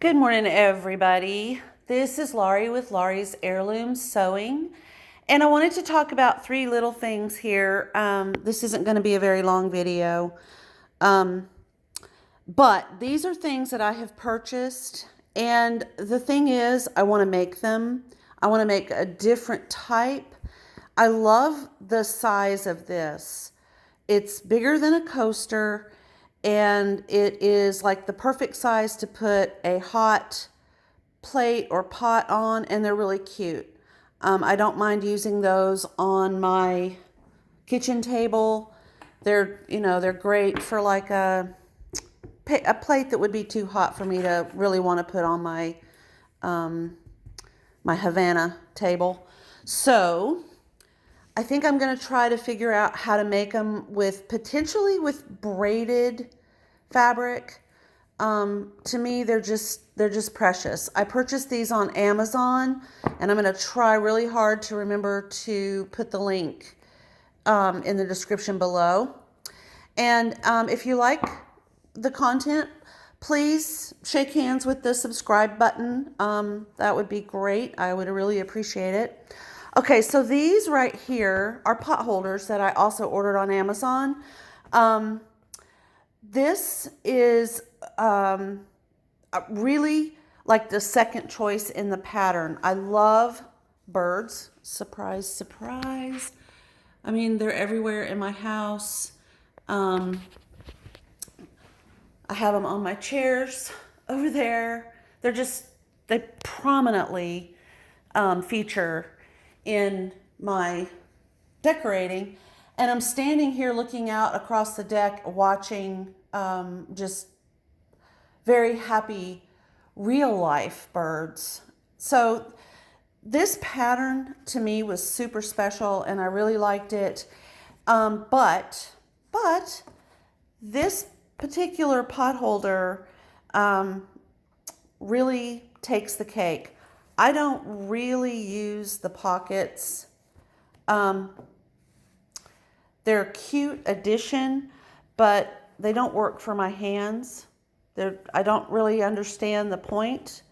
Good morning, everybody. This is Laurie with Laurie's Heirloom Sewing, and I wanted to talk about three little things here. This isn't going to be a very long video, but these are things that I have purchased, and the thing is, I want to make them. I want to make a different type. I love the size of this. It's bigger than a coaster, and it is like the perfect size to put a hot plate or pot on, and they're really cute. I don't mind using those on my kitchen table. They're great for like a plate that would be too hot for me to really want to put on my Havana table. So I think I'm going to try to figure out how to make them potentially with braided fabric. To me, they're just precious. I purchased these on Amazon, and I'm going to try really hard to remember to put the link in the description below. And if you like the content, please shake hands with the subscribe button. That would be great. I would really appreciate it. Okay, so these right here are pot holders that I also ordered on Amazon. This is really like the second choice in the pattern. I love birds. Surprise, surprise. I mean, they're everywhere in my house. I have them on my chairs over there. They prominently feature in my decorating. And I'm standing here looking out across the deck watching just very happy real life birds. So this pattern to me was super special and I really liked it. But this particular pot holder really takes the cake. I don't really use the pockets. They're a cute addition, but they don't work for my hands. I don't really understand the point,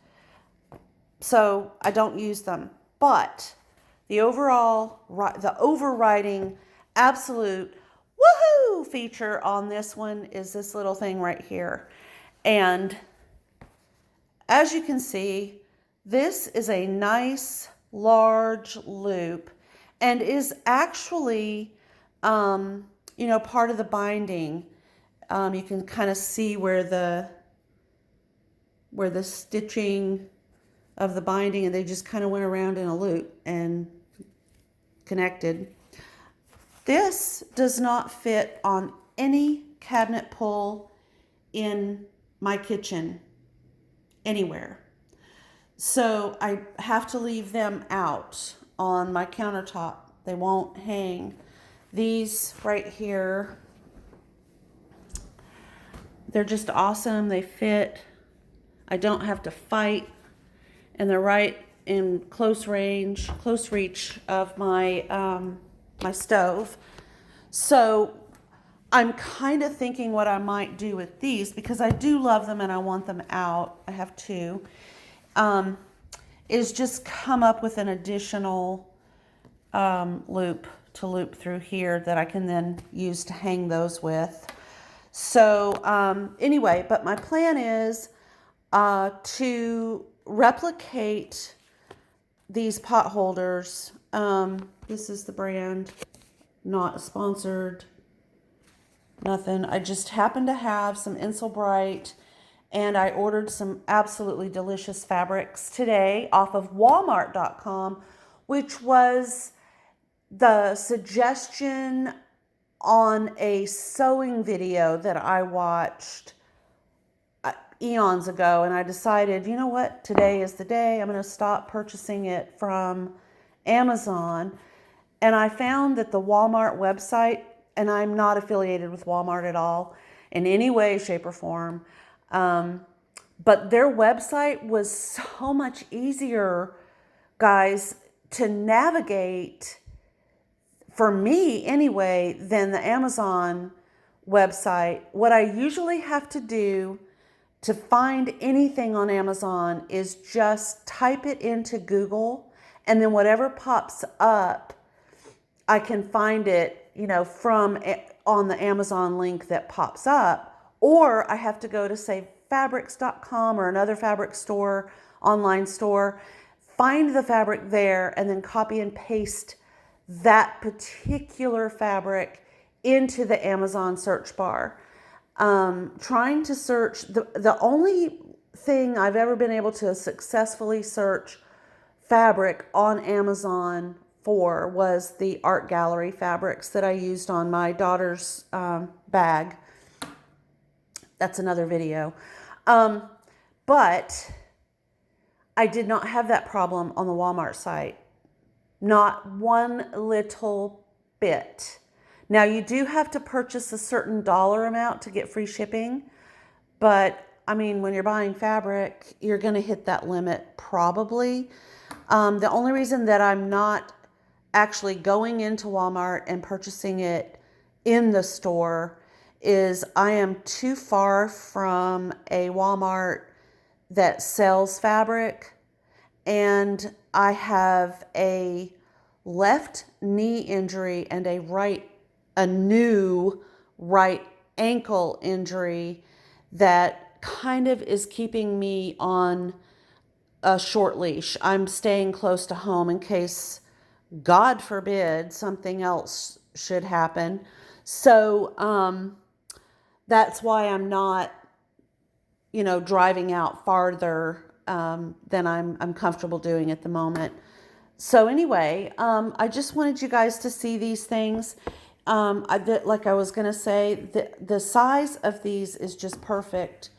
so I don't use them. But the overriding absolute woohoo feature on this one is this little thing right here. And as you can see, this is a nice large loop and is actually part of the binding. You can kind of see where the stitching of the binding, and they just kind of went around in a loop and connected. This does not fit on any cabinet pull in my kitchen anywhere. So I have to leave them out on my countertop. They won't hang. These right here, they're just awesome. They fit. I don't have to fight. And they're right in close reach of my my stove. So I'm kind of thinking what I might do with these, because I do love them and I want them out. I have two. Is just come up with an additional loop to loop through here that I can then use to hang those with. So anyway, but my plan is to replicate these pot holders. This is the brand, not sponsored, nothing. I just happen to have some Insulbright, and I ordered some absolutely delicious fabrics today off of Walmart.com, which was the suggestion on a sewing video that I watched eons ago. And I decided, you know what, today is the day. I'm going to stop purchasing it from Amazon. And I found that the Walmart website, and I'm not affiliated with Walmart at all in any way, shape, or form, but their website was so much easier, guys, to navigate, for me anyway, than the Amazon website. What I usually have to do to find anything on Amazon is just type it into Google, and then whatever pops up, I can find it, from on the Amazon link that pops up, or I have to go to say fabrics.com or another fabric store, online store, find the fabric there, and then copy and paste that particular fabric into the Amazon search bar. Trying to search, the only thing I've ever been able to successfully search fabric on Amazon for was the art gallery fabrics that I used on my daughter's bag. That's another video. But I did not have that problem on the Walmart site. Not one little bit. Now, you do have to purchase a certain dollar amount to get free shipping, but I mean, when you're buying fabric, you're going to hit that limit probably. The only reason that I'm not actually going into Walmart and purchasing it in the store is I am too far from a Walmart that sells fabric, and I have a left knee injury and a new right ankle injury that kind of is keeping me on a short leash. I'm staying close to home in case, God forbid, something else should happen. So that's why I'm not, driving out farther than I'm comfortable doing at the moment. So anyway, I just wanted you guys to see these things. Like I was going to say, the size of these is just perfect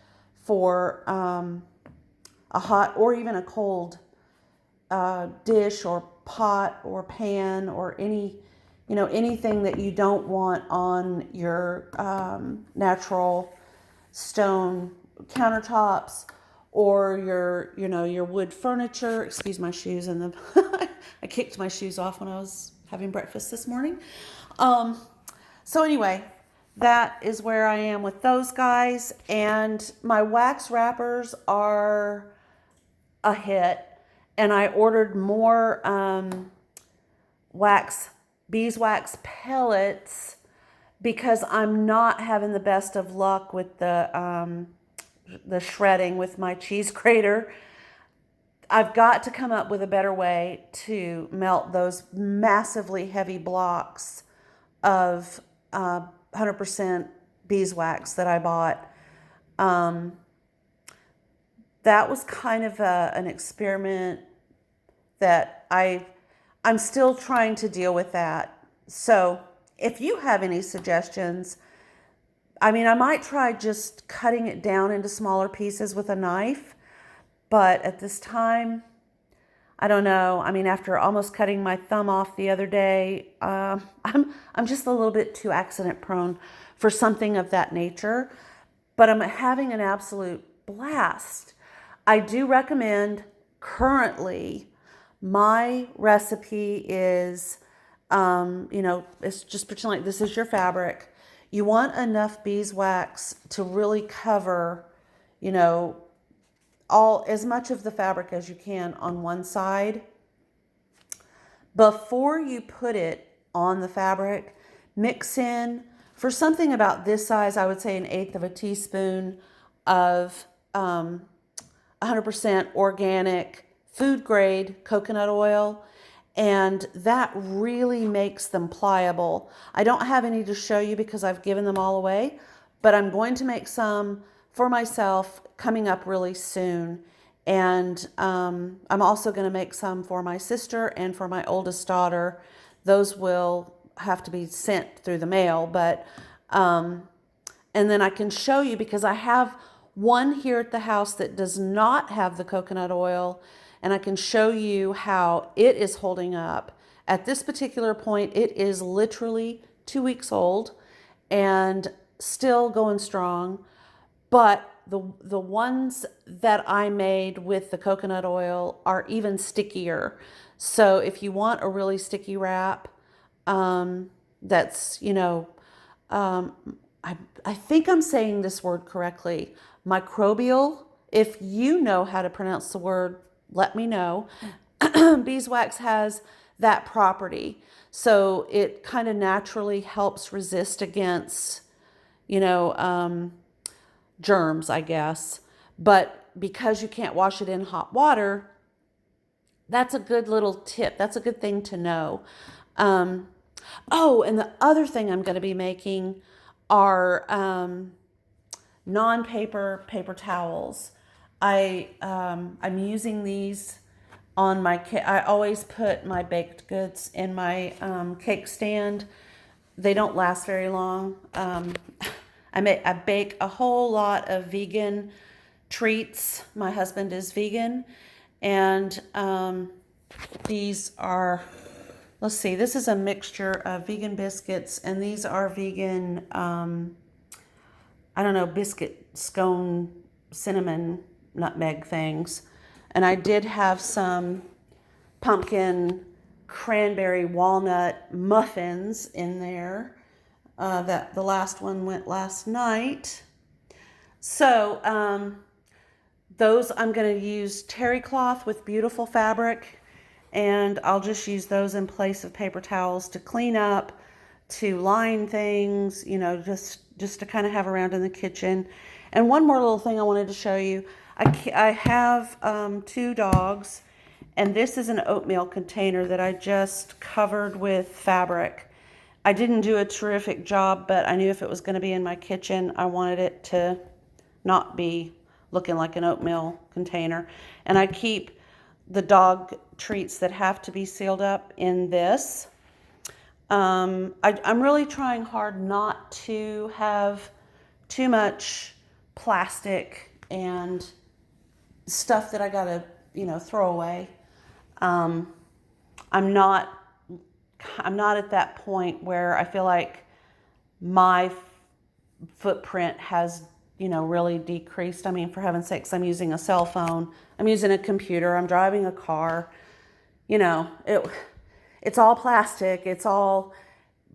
for a hot or even a cold dish or pot or pan or anything that you don't want on your natural stone countertops or your wood furniture. Excuse my shoes and the I kicked my shoes off when I was having breakfast this morning. So anyway, that is where I am with those guys, and my wax wrappers are a hit, and I ordered more beeswax pellets because I'm not having the best of luck with the shredding with my cheese grater. I've got to come up with a better way to melt those massively heavy blocks of 100% beeswax that I bought. That was kind of an experiment that I'm still trying to deal with that. So if you have any suggestions, I mean, I might try just cutting it down into smaller pieces with a knife, but at this time, I don't know. I mean, after almost cutting my thumb off the other day, I'm just a little bit too accident prone for something of that nature, but I'm having an absolute blast. I do recommend currently my recipe is, it's just pretend like this is your fabric. You want enough beeswax to really cover, as much of the fabric as you can on one side. Before you put it on the fabric, mix in, for something about this size, I would say 1/8 of a teaspoon of 100% organic food grade coconut oil, and that really makes them pliable. I don't have any to show you because I've given them all away, but I'm going to make some for myself coming up really soon. And I'm also going to make some for my sister and for my oldest daughter. Those will have to be sent through the mail, but and then I can show you, because I have one here at the house that does not have the coconut oil, and I can show you how it is holding up. At this particular point, it is literally 2 weeks old and still going strong, but the ones that I made with the coconut oil are even stickier. So if you want a really sticky wrap, that's, I think I'm saying this word correctly, microbial. If you know how to pronounce the word, let me know. Beeswax has that property. So it kind of naturally helps resist against, you know, germs, I guess. But because you can't wash it in hot water, that's a good little tip. That's a good thing to know. Um, oh, and the other thing I'm going to be making are non-paper paper towels. I'm using these on my I always put my baked goods in my cake stand. They don't last very long. I bake a whole lot of vegan treats. My husband is vegan, and these are, let's see, this is a mixture of vegan biscuits, and these are vegan, I don't know, biscuit, scone, cinnamon, nutmeg things. And I did have some pumpkin, cranberry, walnut muffins in there. That the last one went last night. So those I'm going to use terry cloth with beautiful fabric, and I'll just use those in place of paper towels to clean up, to line things, you know, just to kind of have around in the kitchen. And one more little thing I wanted to show you. I have 2 dogs, and this is an oatmeal container that I just covered with fabric. I didn't do a terrific job, but I knew if it was going to be in my kitchen, I wanted it to not be looking like an oatmeal container. And I keep the dog treats that have to be sealed up in this. I'm really trying hard not to have too much plastic and stuff that I gotta, you know, throw away. I'm not at that point where I feel like my footprint has, you know, really decreased. I mean, for heaven's sakes, I'm using a cell phone, I'm using a computer, I'm driving a car. You know, it's all plastic. It's all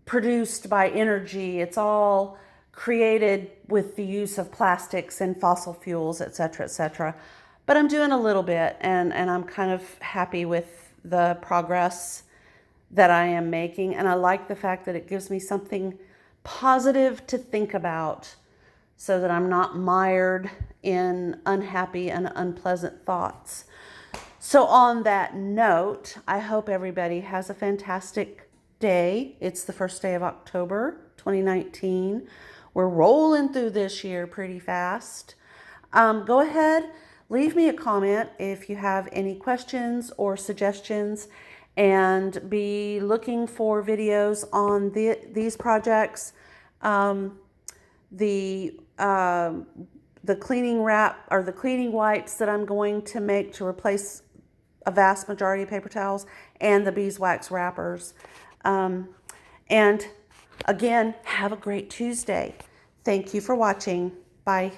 produced by energy. It's all created with the use of plastics and fossil fuels, et cetera, et cetera. But I'm doing a little bit, and I'm kind of happy with the progress that I am making. And I like the fact that it gives me something positive to think about so that I'm not mired in unhappy and unpleasant thoughts. So on that note, I hope everybody has a fantastic day. It's the first day of October 2019. We're rolling through this year pretty fast. Go ahead, leave me a comment if you have any questions or suggestions, and be looking for videos on these projects. The cleaning wrap or the cleaning wipes that I'm going to make to replace a vast majority of paper towels, and the beeswax wrappers. And again, have a great Tuesday. Thank you for watching. Bye.